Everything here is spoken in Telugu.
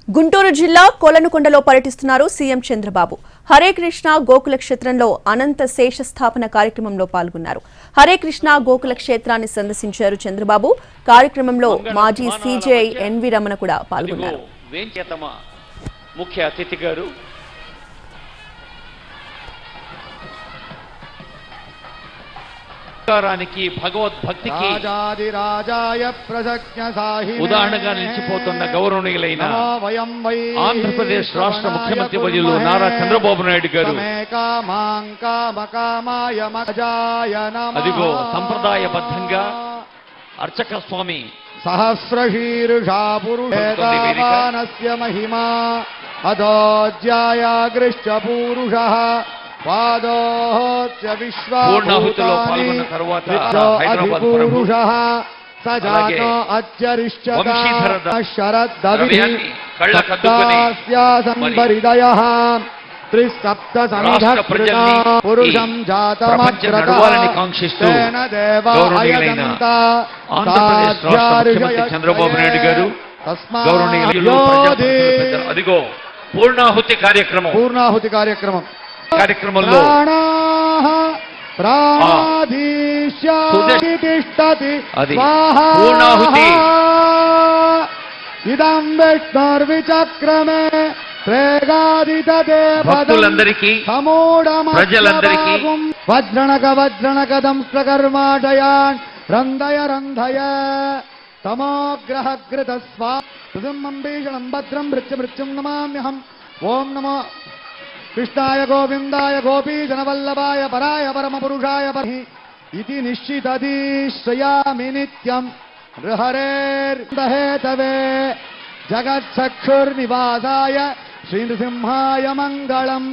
గుంటూరు జిల్లా కోలనుకొండలో పర్యటిస్తున్నారు సీఎం చంద్రబాబు. హరే కృష్ణ గోకుల క్షేత్రంలో అనంత శేష స్థాపన కార్యక్రమంలో పాల్గొన్నారు. హరే కృష్ణ గోకుల క్షేత్రాన్ని సందర్శించారు చంద్రబాబు. కార్యక్రమంలో మాజీ సీజేఐ ఎన్వి రమణ కూడా పాల్గొన్నారు. ముఖ్య అతిథి గారు భగవద్భక్తికి ఉదాహరణగా నిలిచిపోతున్న గౌరవనీయులైన ఆంధ్రప్రదేశ్ రాష్ట్ర ముఖ్యమంత్రి వర్యులు నారా చంద్రబాబు నాయుడు గారు అదిగో సంప్రదాయబద్ధంగా అర్చక స్వామి సహస్రశీర్షా పురుషేతావానస్య మహిమా అదోజ్యాయాగృష్ట పురుషః పాదోహోత్య పూర్ణాహుతిలో పాల్గొన్న తరువాత హైదరాబాద్ పురుషః సజాతో అత్యరిష్యత శరద్దవిః త్రిసప్త సంఘకృతా పురుషం జాతమగ్రతః తేన దేవాయజంత చంద్రబాబు నాయుడు గారు అదిగో పూర్ణాహుతి కార్యక్రమం కార్యక్రమంలో పూర్ణాహుతి ఇదం విష్ణుర్విచక్రమే భక్తులందరికీ ప్రజలందరికీ వజ్రణకదం స్వకర్మాటయాన్ రంధయ తమోగ్రహృత స్వాం భీషణం భద్రం మృత్యుం నమామ్యహం. ఓం నమో కృష్ణాయ గోవిందాయ గోపీజనవల్లభాయ పరాయ పరమపురుషాయ పరి ఇది నిశ్చితదీశ్రయామి నిత్యం హరేర్హేతవే జగచ్చక్షుర్నివాసాయ శ్రీ నృసింహాయ మంగళం.